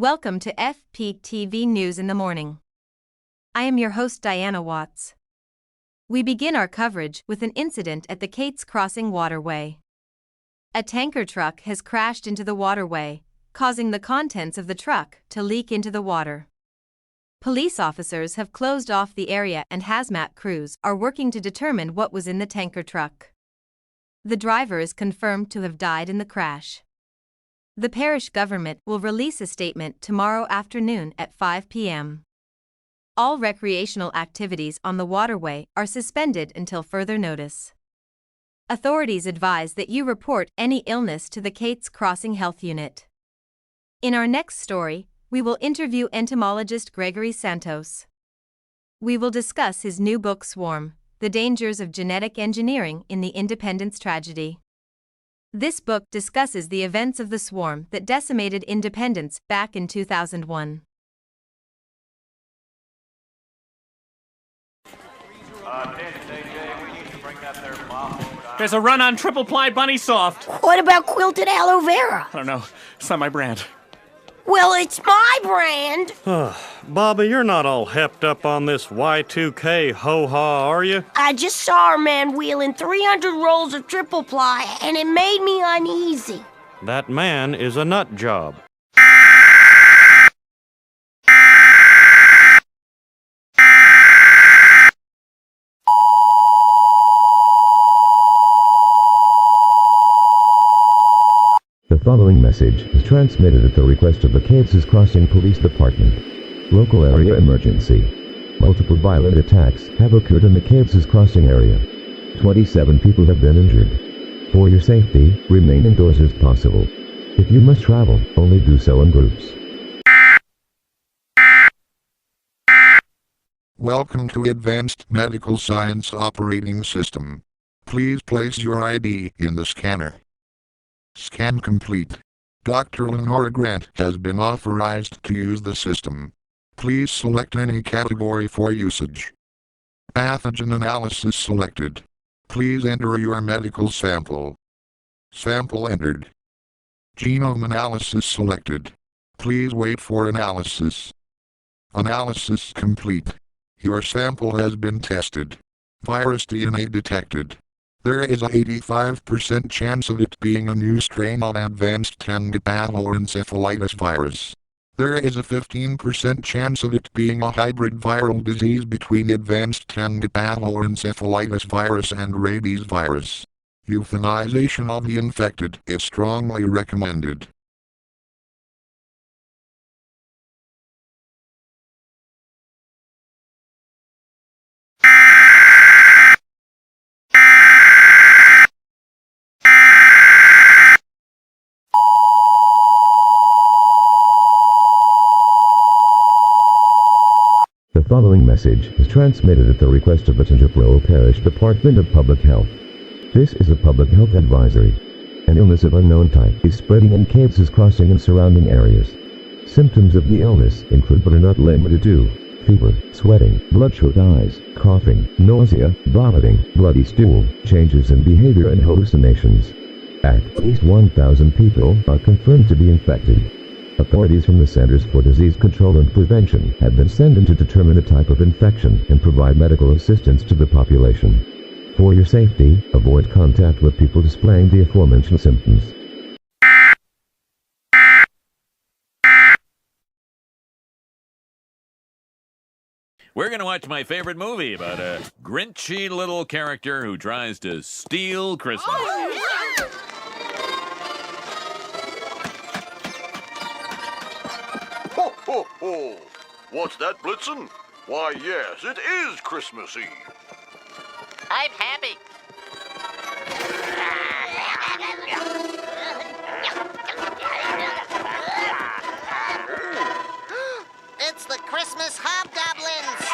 Welcome to FPTV News in the Morning. I am your host Diana Watts. We begin our coverage with an incident at the Cates Crossing waterway. A tanker truck has crashed into the waterway, causing the contents of the truck to leak into the water. Police officers have closed off the area and hazmat crews are working to determine what was in the tanker truck. The driver is confirmed to have died in the crash. The parish government will release a statement tomorrow afternoon at 5 p.m. All recreational activities on the waterway are suspended until further notice. Authorities advise that you report any illness to the Cates Crossing Health Unit. In our next story, we will interview entomologist Gregory Santos. We will discuss his new book Swarm: The Dangers of Genetic Engineering in the Independence Tragedy. This book discusses the events of the swarm that decimated Independence back in 2001. There's a run on triple ply bunny soft. What about quilted aloe vera? I don't know. It's not my brand. Well, it's my brand. Bobby, you're not all hepped up on this Y2K ho-ha, are you? I just saw our man wheeling 300 rolls of triple ply, and it made me uneasy. That man is a nut job. The following message is transmitted at the request of the Cates Crossing Police Department. Local area emergency. Multiple violent attacks have occurred in the Cates Crossing area. 27 people have been injured. For your safety, remain indoors as possible. If you must travel, only do so in groups. Welcome to Advanced Medical Science Operating System. Please place your ID in the scanner. Scan complete. Dr. Lenora Grant has been authorized to use the system. Please select any category for usage. Pathogen analysis selected. Please enter your medical sample. Sample entered. Genome analysis selected. Please wait for analysis. Analysis complete. Your sample has been tested. Virus DNA detected. There is an 85% chance of it being a new strain of advanced Tangi encephalitis virus. There is a 15% chance of it being a hybrid viral disease between advanced Tangi encephalitis virus and rabies virus. Euthanization of the infected is strongly recommended. The following message is transmitted at the request of the Tangi Parish Department of Public Health. This is a public health advisory. An illness of unknown type is spreading in Cates Crossing and surrounding areas. Symptoms of the illness include but are not limited to fever, sweating, bloodshot eyes, coughing, nausea, vomiting, bloody stool, changes in behavior and hallucinations. At least 1,000 people are confirmed to be infected. Authorities from the Centers for Disease Control and Prevention have been sent in to determine the type of infection and provide medical assistance to the population. For your safety, avoid contact with people displaying the aforementioned symptoms. We're going to watch my favorite movie about a grinchy little character who tries to steal Christmas. Ho, ho, ho! What's that, Blitzen? Why, yes, it is Christmas Eve. I'm happy. It's the Christmas hobgoblins.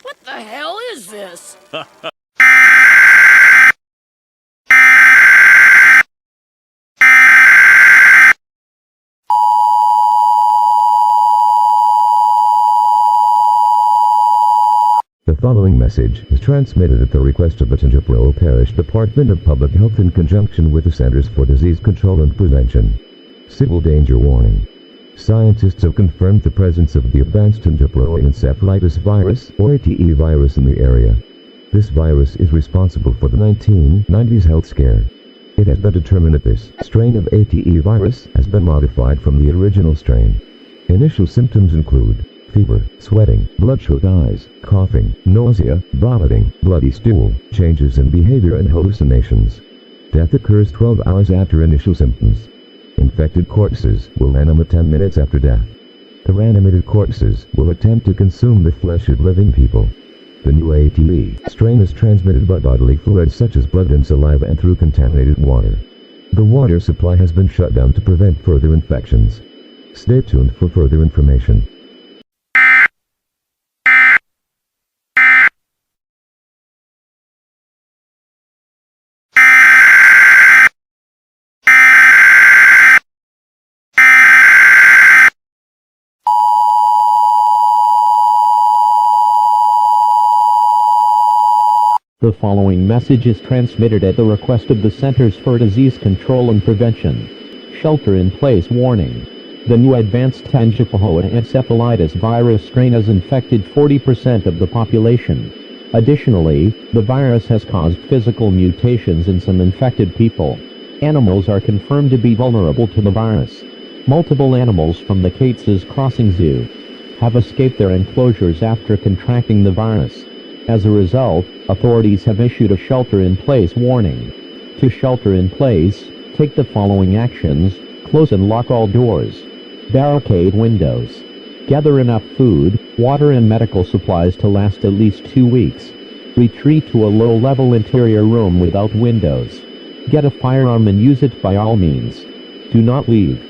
What the hell is this? The following message is transmitted at the request of the Tangi Parish Department of Public Health in conjunction with the Centers for Disease Control and Prevention. Civil danger warning. Scientists have confirmed the presence of the advanced Tangi encephalitis virus, or ATE virus, in the area. This virus is responsible for the 1990s health scare. It has been determined that this strain of ATE virus has been modified from the original strain. Initial symptoms include fever, sweating, bloodshot eyes, coughing, nausea, vomiting, bloody stool, changes in behavior and hallucinations. Death occurs 12 hours after initial symptoms. Infected corpses will reanimate 10 minutes after death. The reanimated corpses will attempt to consume the flesh of living people. The new ATE strain is transmitted by bodily fluids such as blood and saliva and through contaminated water. The water supply has been shut down to prevent further infections. Stay tuned for further information. The following message is transmitted at the request of the Centers for Disease Control and Prevention. Shelter-in-place warning. The new advanced Tangi encephalitis virus strain has infected 40% of the population. Additionally, the virus has caused physical mutations in some infected people. Animals are confirmed to be vulnerable to the virus. Multiple animals from the Catastrophe Crossing Zoo have escaped their enclosures after contracting the virus. As a result, authorities have issued a shelter-in-place warning. To shelter in place, take the following actions: close and lock all doors. Barricade windows. Gather enough food, water and medical supplies to last at least 2 weeks. Retreat to a low-level interior room without windows. Get a firearm and use it by all means. Do not leave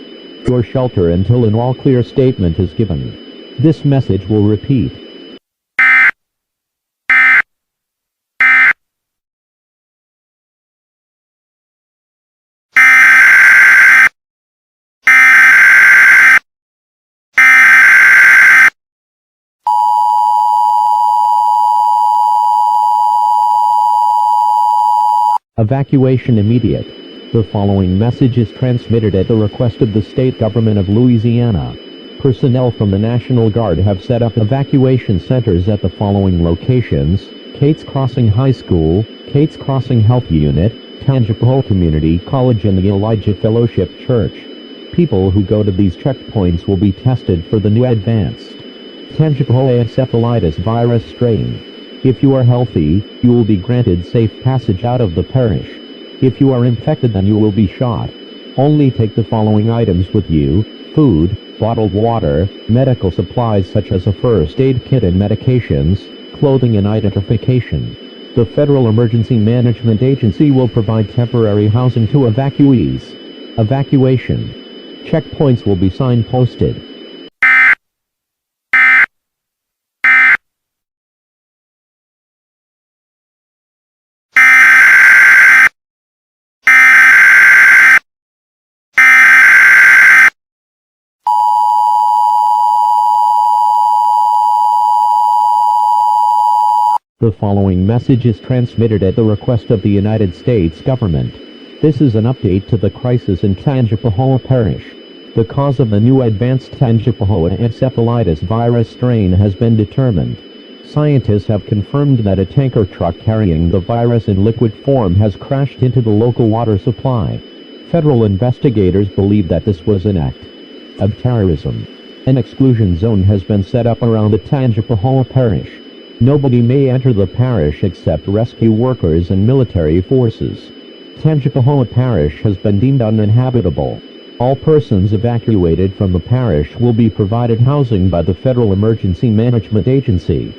your shelter until an all-clear statement is given. This message will repeat. Evacuation immediate. The following message is transmitted at the request of the state government of Louisiana. Personnel from the National Guard have set up evacuation centers at the following locations: Cates Crossing High School, Cates Crossing Health Unit, Tangi Community College and the Elijah Fellowship Church. People who go to these checkpoints will be tested for the new advanced Tangi encephalitis virus strain. If you are healthy, you will be granted safe passage out of the parish. If you are infected, then you will be shot. Only take the following items with you: food, bottled water, medical supplies such as a first aid kit and medications, clothing and identification. The Federal Emergency Management Agency will provide temporary housing to evacuees. Evacuation checkpoints will be signposted. The following message is transmitted at the request of the United States government. This is an update to the crisis in Tangi Parish. The cause of the new advanced Tangi encephalitis virus strain has been determined. Scientists have confirmed that a tanker truck carrying the virus in liquid form has crashed into the local water supply. Federal investigators believe that this was an act of terrorism. An exclusion zone has been set up around the Tangi Parish. Nobody may enter the parish except rescue workers and military forces. Tangi Parish has been deemed uninhabitable. All persons evacuated from the parish will be provided housing by the Federal Emergency Management Agency.